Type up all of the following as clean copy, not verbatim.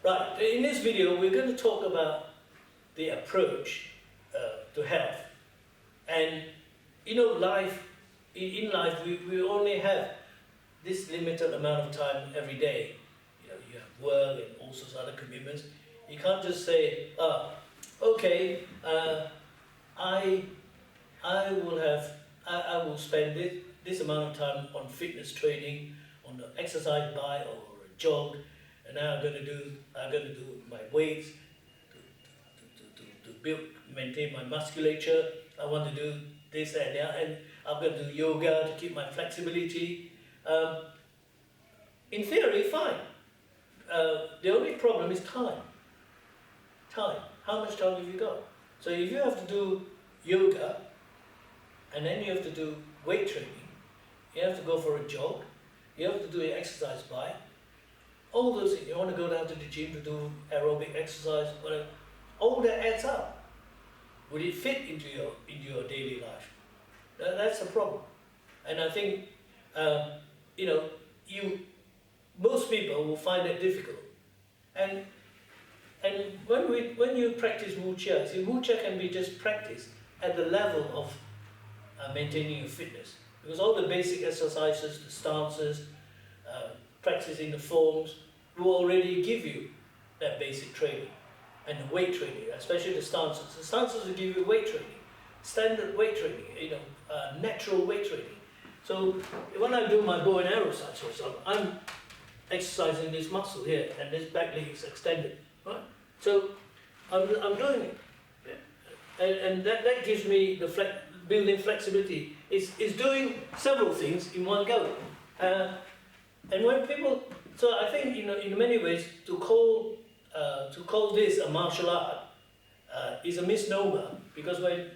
Right, in this video we're going to talk about the approach to health. And you know, in life we only have this limited amount of time every day. You know, you have work and all sorts of other commitments. You can't just say, okay, I will spend this amount of time on fitness training, on the exercise bike or a jog, and now I'm going to do my weights to maintain my musculature. I want to do this and that, and I'm going to do yoga to keep my flexibility. In theory, fine. The only problem is time. Time. How much time have you got? So if you have to do yoga, and then you have to do weight training, you have to go for a jog, you have to do an exercise bike, all those things, you want to go down to the gym to do aerobic exercise, whatever, all that adds up. Will it fit into your daily life? That's the problem. And I think, you know, most people will find it difficult. And when you practice Wuchia, see, Wuchia can be just practiced at the level of maintaining your fitness. Because all the basic exercises, the stances, practicing the forms, will already give you that basic training. And the weight training, especially the stances. The stances will give you weight training, standard weight training, you know, natural weight training. So when I do my bow and arrow sights, for example, I'm exercising this muscle here, and this back leg is extended, right? So I'm doing it, yeah. And that gives me the building flexibility. Is doing several things in one go. And when people, so I think, you know, in many ways to call this a martial art is a misnomer, because when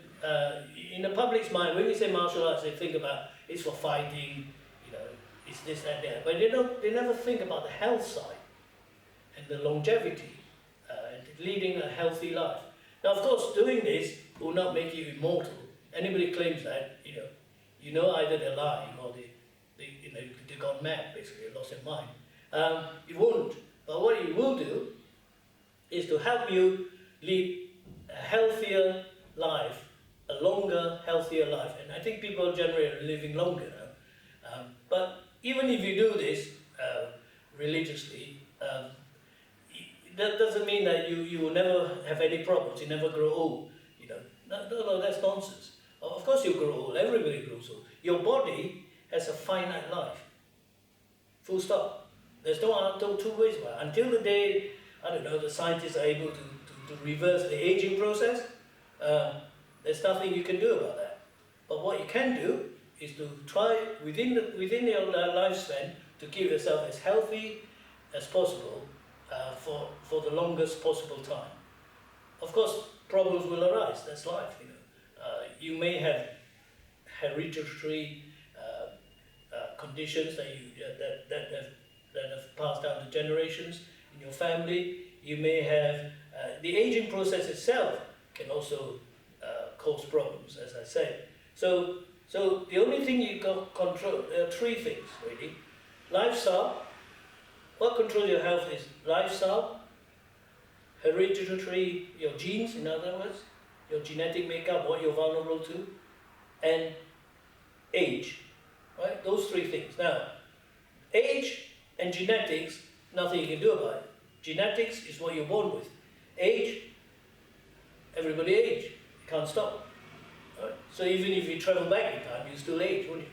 in the public's mind, when you say martial arts, they think about it's for fighting, you know, it's this and that, but they never think about the health side and the longevity and leading a healthy life. Now, of course, doing this will not make you immortal. Anybody claims that, you know, either they're lying or they gone mad, basically, lost their mind. It won't. But what it will do is to help you lead a healthier life, a longer, healthier life. And I think people generally are living longer now. But even if you do this religiously, that doesn't mean that you will never have any problems, you never grow old. You know, no, that's nonsense. Of course you grow old, everybody grows old. Your body has a finite life. Full stop. There's no two ways about it. Until the day, I don't know, the scientists are able to reverse the aging process, there's nothing you can do about that. But what you can do is to try within your lifespan to keep yourself as healthy as possible for the longest possible time. Of course, problems will arise. That's life. You know, you may have hereditary conditions that have passed down to generations in your family. You may have the aging process itself can also cause problems, as I said. So the only thing you got control, three things really. Lifestyle. What controls your health is lifestyle, hereditary, your genes, in other words, your genetic makeup, what you're vulnerable to, and age. Right? Those three things. Now, age and genetics, nothing you can do about it. Genetics is what you're born with. Age, everybody age. You can't stop. Right? So even if you travel back in time, you still age, wouldn't you?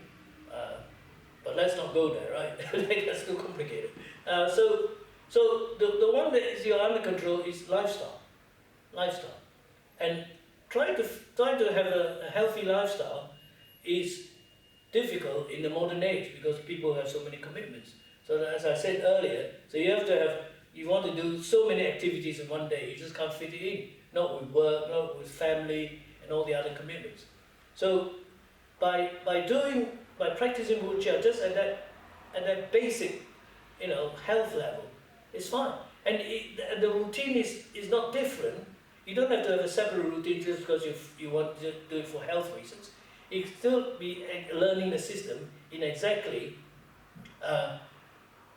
But let's not go there, right? That's too complicated. So the one that is under control is lifestyle. Lifestyle. And trying to have a healthy lifestyle is difficult in the modern age because people have so many commitments. So as I said earlier, so you want to do so many activities in one day, you just can't fit it in. Not with work, not with family, and all the other commitments. So by practicing Wuchia just at that basic, health level, it's fine. And the routine is not different. You don't have to have a separate routine just because you want to do it for health reasons. You can still be learning the system in exactly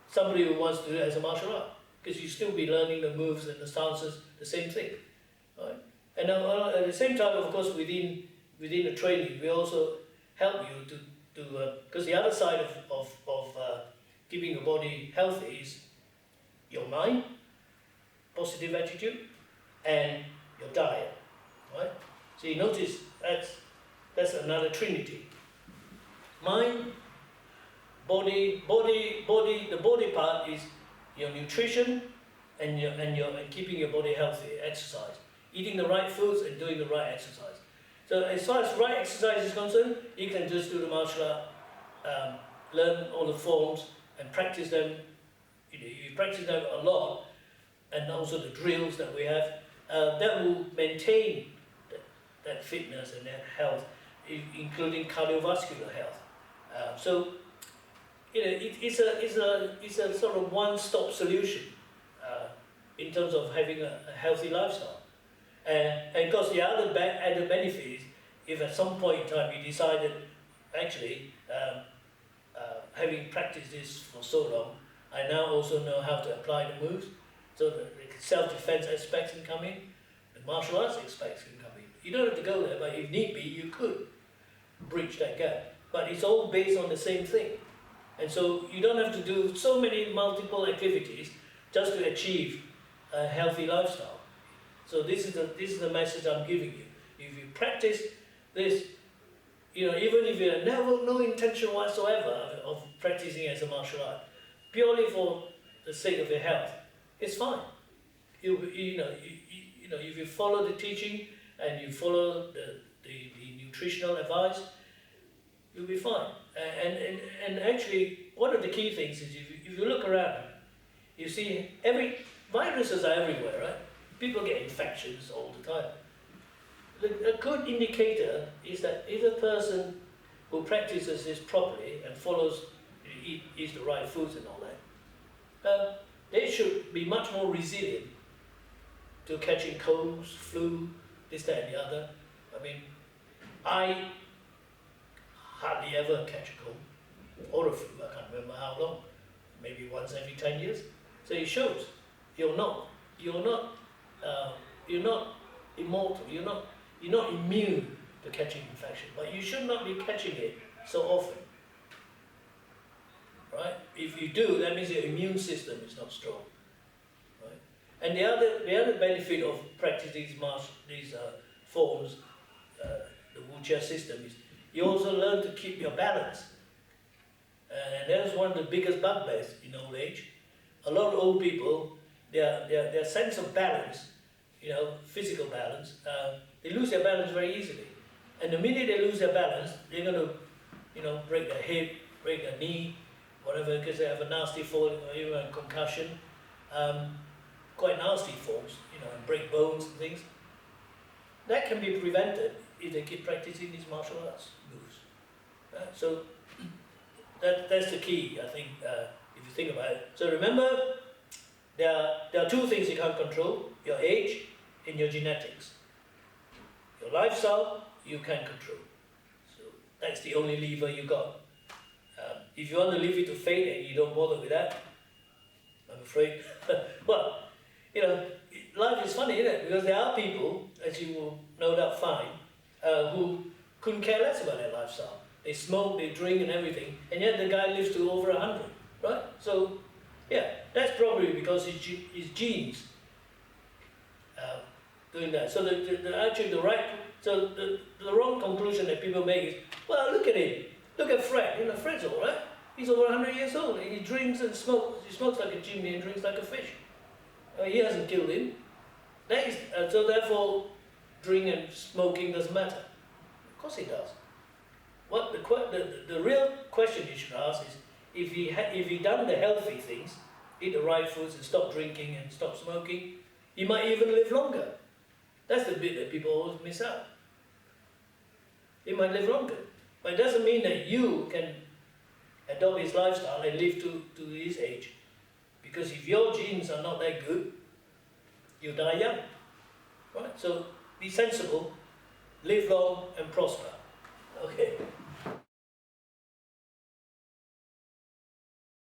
somebody who wants to do it as a martial art because you still be learning the moves and the stances, the same thing, right? And at the same time, of course, within the training, we also help you because the other side of keeping your body healthy is your mind, positive attitude, and your diet, right? So you notice that's another trinity. Mind, body. The body part is your nutrition and keeping your body healthy, exercise, eating the right foods and doing the right exercise. So as far as right exercise is concerned, you can just do the martial art, learn all the forms and practice them. You practice them a lot, and also the drills that we have, that will maintain that fitness and that health, including cardiovascular health. So, it's a sort of one-stop solution in terms of having a healthy lifestyle. And of course, the other added benefit is, if at some point in time you decided, actually, having practiced this for so long, I now also know how to apply the moves, so the self-defense aspects can come in, the martial arts aspects can come in. You don't have to go there, but if need be, you could bridge that gap. But it's all based on the same thing. And so you don't have to do so many multiple activities just to achieve a healthy lifestyle. So this is the message I'm giving you. If you practice this, even if you have no intention whatsoever of practicing as a martial art, purely for the sake of your health, it's fine. If you follow the teaching and you follow the nutritional advice, you'll be fine. And actually, one of the key things is if you look around, you see viruses are everywhere, right? People get infections all the time. A good indicator is that if a person who practices this properly and eats the right foods and all that, they should be much more resilient to catching colds, flu, this, that, and the other. I mean, I hardly ever catch a cold or a flu. I can't remember how long. Maybe once every 10 years. So it shows you're not immortal. You're not immune to catching infection, but you should not be catching it so often. Right? If you do, that means your immune system is not strong. Right? And the other benefit of practicing these forms, the Wuchia system, is you also learn to keep your balance. And that's one of the biggest bugbears in old age. A lot of old people, their sense of balance, physical balance, they lose their balance very easily. And the minute they lose their balance, they're going to, break their hip, break their knee, whatever, because they have a nasty fall or even a concussion, quite nasty falls, and break bones and things. That can be prevented if they keep practicing these martial arts moves. So that's the key, I think, if you think about it. So remember, there are two things you can't control: your age and your genetics. Your lifestyle, you can control. So that's the only lever you got. If you want to leave it to fate and you don't bother with that, I'm afraid, well, life is funny, isn't it? Because there are people, as you will no doubt find, who couldn't care less about their lifestyle. They smoke, they drink and everything, and yet the guy lives to over 100, right? So, yeah, that's probably because his genes doing that. So the wrong conclusion that people make is, well, look at him. Look at Fred. Fred's all right. He's over 100 years old. He drinks and smokes. He smokes like a chimney and drinks like a fish. He hasn't killed him. So therefore, drinking and smoking doesn't matter. Of course it does. What the real question you should ask is, if he done the healthy things, eat the right foods and stop drinking and stop smoking, he might even live longer. That's the bit that people always miss out. He might live longer. But it doesn't mean that you can adopt his lifestyle and live to his age. Because if your genes are not that good, you die young. Right? So be sensible, live long and prosper. Okay.